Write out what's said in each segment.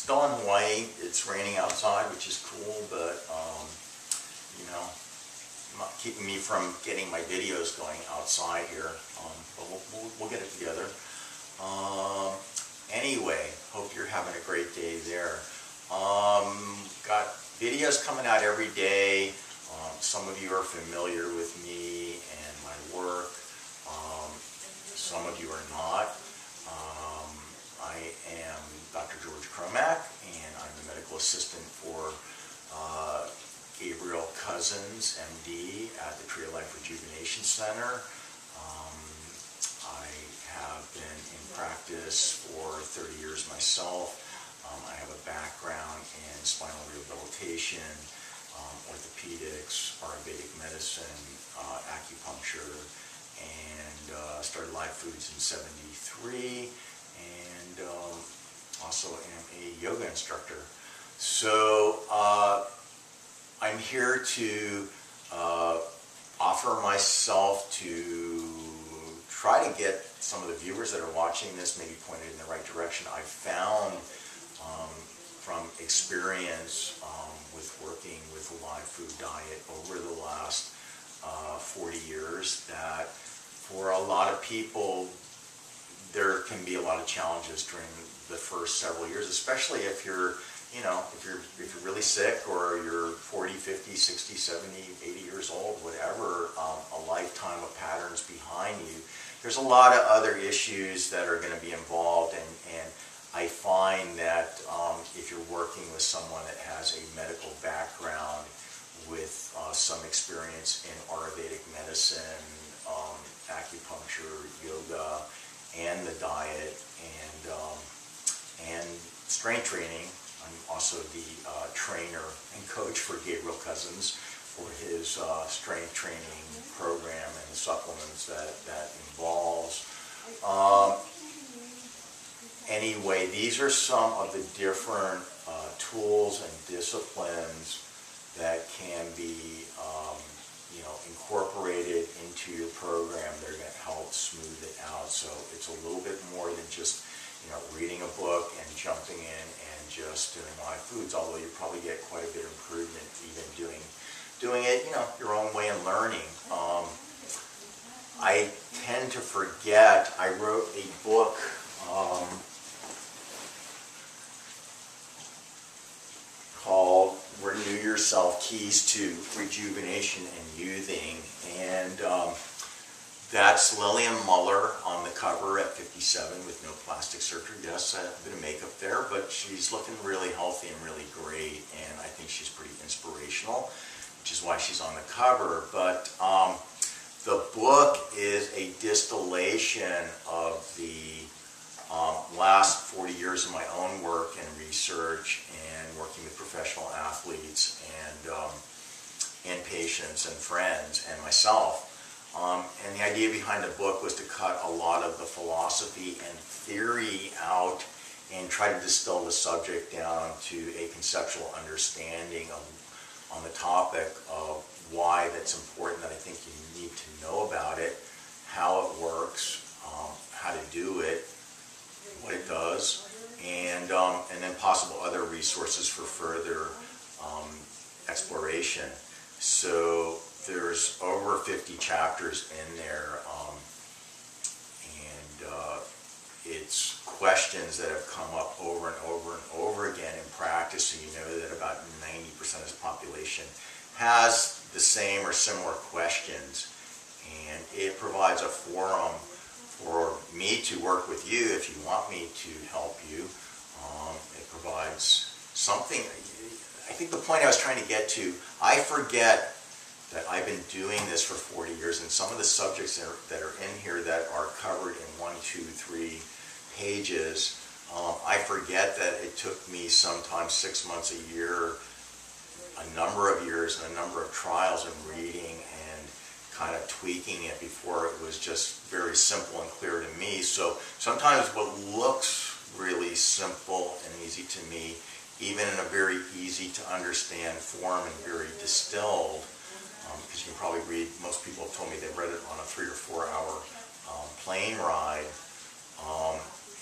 still in Hawaii. It's raining outside, which is cool, but you know, not keeping me from getting my videos going outside here. But we'll get it together. Anyway, hope you're having a great day there. Got videos coming out every day. Some of you are familiar with me and my work. Some of you are not. I am Dr. George Cromack, and I'm the medical assistant for Gabriel Cousins, MD, at the Tree of Life Rejuvenation Center. I have been in practice for 30 years myself. I have a background in spinal rehabilitation, orthopedics, Ayurvedic medicine, acupuncture, and started Live Foods in '73, and also am a yoga instructor. So I'm here to offer myself to try to get some of the viewers that are watching this maybe pointed in the right direction. I found from experience with working with a live food diet over the last 40 years that for a lot of people there can be a lot of challenges during the first several years, especially if you're if you're really sick, or you're 40, 50, 60, 70, 80 years old, whatever, a lifetime of patterns behind you. There's a lot of other issues that are going to be involved, and I find that if you're working with someone that has a medical background with some experience in Ayurvedic medicine, acupuncture, yoga, and the diet, and strength training. I'm also the trainer and coach for Gabriel Cousins for his strength training program and the supplements that involves. Anyway, these are some of the different tools and disciplines that can be incorporated into your program. They're going to help smooth it out. So it's a little bit more than just reading a book and jumping in and just doing live foods, although you probably get quite a bit of improvement even doing it your own way and learning. I tend to forget, I wrote a book called Renew Yourself, Keys to Rejuvenation and Youthing, and that's Lillian Muller on the cover at 57 with no plastic surgery. Yes, a bit of makeup there, but she's looking really healthy and really great, and I think she's pretty inspirational, which is why she's on the cover. But the book is a distillation of the last 40 years of my own work and research and working with professional athletes and patients and friends and myself. And the idea behind the book was to cut a lot of the philosophy and theory out and try to distill the subject down to a conceptual understanding on the topic of why that's important, that I think you need to know about it, how it works, how to do it, what it does, and then possible other resources for further exploration. So there's over 50 chapters in there, and it's questions that have come up over and over and over again in practice, so you know that about 90% of this population has the same or similar questions, and it provides a forum for me to work with you if you want me to help you. It provides something. I think the point I was trying to get to, I forget that I've been doing this for 40 years, and some of the subjects that are in here that are covered in 1, 2, 3 pages, I forget that it took me sometimes 6 months, a year, a number of years, and a number of trials and reading and kind of tweaking it before it was just very simple and clear to me. So sometimes what looks really simple and easy to me, even in a very easy to understand form and very distilled, because you can probably read, most people have told me they've read it on a 3 or 4 hour plane ride,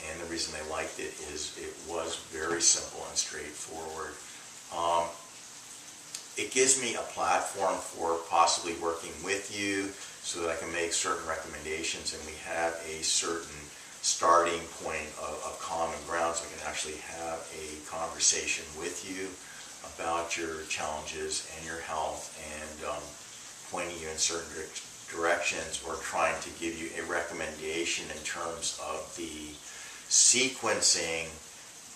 And the reason they liked it is it was very simple and straightforward. Um, it gives me a platform for possibly working with you so that I can make certain recommendations, and we have a certain starting point of common ground, so I can actually have a conversation with you about your challenges and your health, and pointing you in certain directions, or trying to give you a recommendation in terms of the sequencing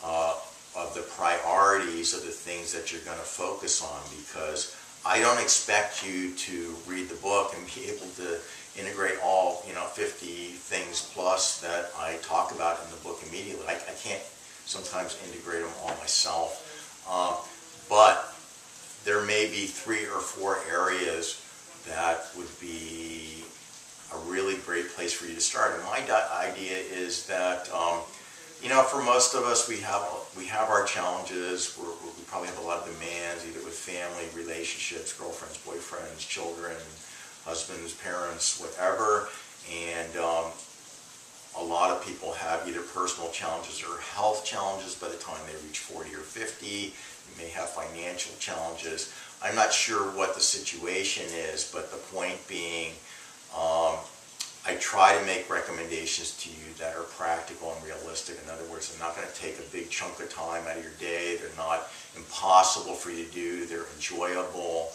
of the priorities of the things that you're going to focus on, because I don't expect you to read the book and be able to integrate all 50 things plus that I talk about in the book immediately. I can't sometimes integrate them all myself, but there may be 3 or 4 areas that would be a really great place for you to start. And my idea is that for most of us, we have our challenges. We probably have a lot of demands, either with family, relationships, girlfriends, boyfriends, children, husbands, parents, whatever. And a lot of people have either personal challenges or health challenges by the time they reach 40 or 50. You may have financial challenges. I'm not sure what the situation is, but the point being, I try to make recommendations to you that are practical and realistic. In other words, I'm not going to take a big chunk of time out of your day. They're not impossible for you to do. They're enjoyable.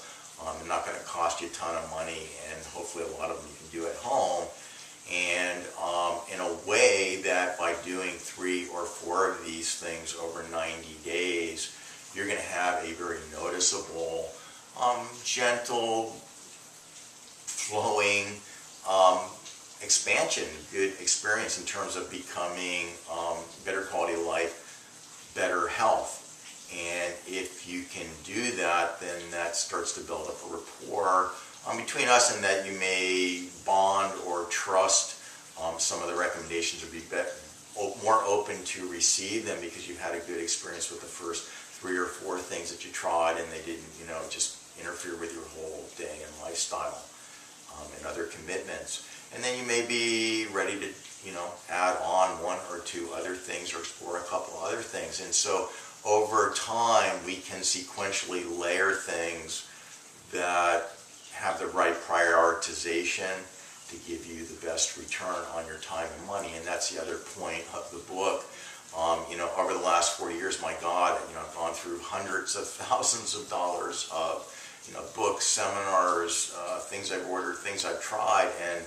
They're not going to cost you a ton of money, and hopefully a lot of them you can do at home. And in a way that by doing 3 or 4 of these things over 90 days, you're going to have a very noticeable, gentle, flowing expansion, good experience in terms of becoming better quality of life, better health. And if you can do that, then that starts to build up a rapport between us, and that you may bond or trust some of the recommendations, or be more open to receive them because you had a good experience with the first 3 or 4 things that you tried, and they didn't, just interfere with your whole day and lifestyle and other commitments. And then you may be ready to, add on 1 or 2 other things, or explore a couple other things. And so over time, we can sequentially layer things that have the right prioritization to give you the best return on your time and money. And that's the other point of the book. Over the last 40 years, my God, I've gone through hundreds of thousands of dollars of, books, seminars, things I've ordered, things I've tried, and,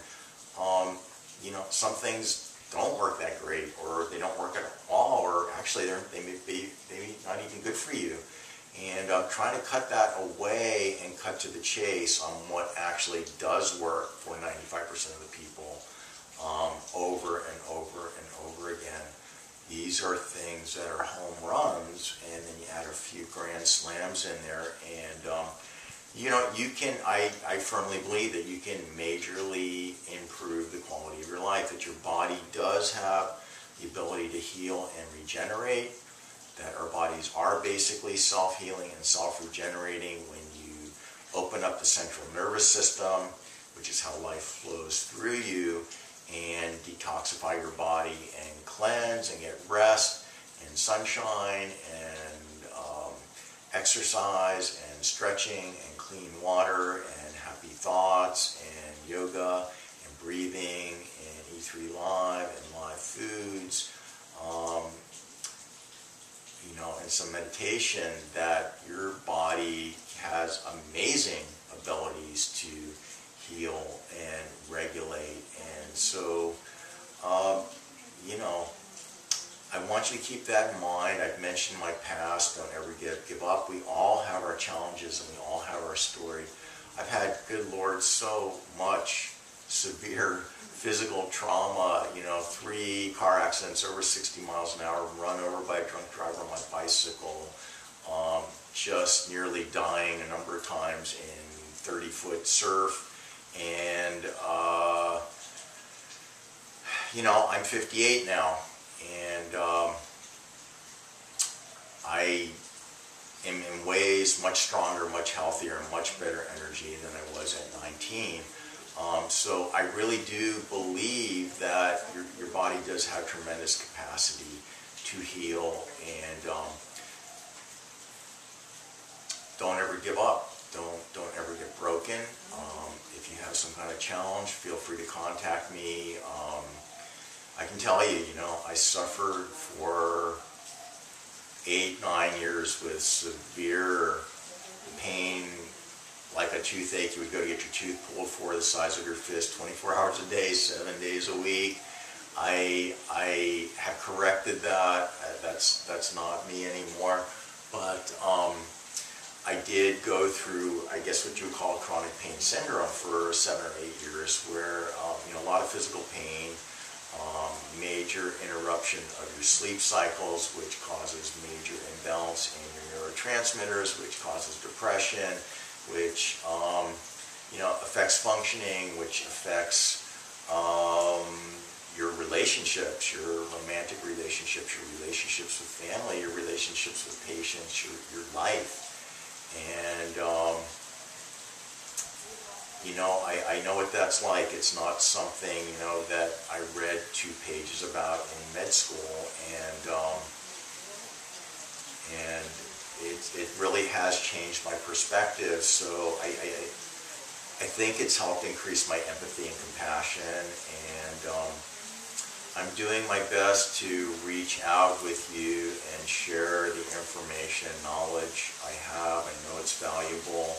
some things don't work that great, or they don't work at all, or actually they may be not even good for you. And trying to cut that away and cut to the chase on what actually does work for 95% of the people over and over and over again. These are things that are home runs, and then you add a few grand slams in there, and you can, I firmly believe that you can majorly improve the quality of your life, that your body does have the ability to heal and regenerate, that our bodies are basically self-healing and self-regenerating when you open up the central nervous system, which is how life flows through you, and detoxify your body and cleanse and get rest and sunshine and exercise and stretching and clean water and happy thoughts and yoga and breathing and E3 Live and live foods, and some meditation, that your body has amazing abilities to heal and regulate. And so, I want you to keep that in mind. I've mentioned my past. Don't ever give up. We all have our challenges, and we all have our story. I've had, good Lord, so much severe physical trauma, 3 car accidents over 60 miles an hour, run over by a drunk driver on my bicycle, just nearly dying a number of times in 30-foot surf. And, I'm 58 now, and I am in ways much stronger, much healthier, and much better energy than I was at 19. So I really do believe that your body does have tremendous capacity to heal, and don't ever give up. Don't ever get broken. If you have some kind of challenge, feel free to contact me. I can tell you, I suffered for 8-9 years with severe pain, like a toothache. You would go to get your tooth pulled for the size of your fist 24 hours a day, 7 days a week. I have corrected that. That's not me anymore. But I did go through, I guess what you would call chronic pain syndrome for 7 or 8 years, where a lot of physical pain, major interruption of your sleep cycles, which causes major imbalance in your neurotransmitters, which causes depression, which affects functioning, which affects your relationships, your romantic relationships, your relationships with family, your relationships with patients, your life. And I know what that's like. It's not something that I read 2 pages about in med school, and it really has changed my perspective. So I think it's helped increase my empathy and compassion, and I'm doing my best to reach out with you and share the information, knowledge I have. I know it's valuable,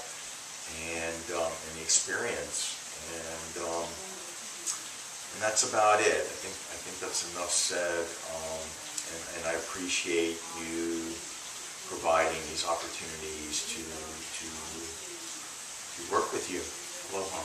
and the experience, and that's about it. I think that's enough said, and I appreciate you providing these opportunities to work with you. Aloha.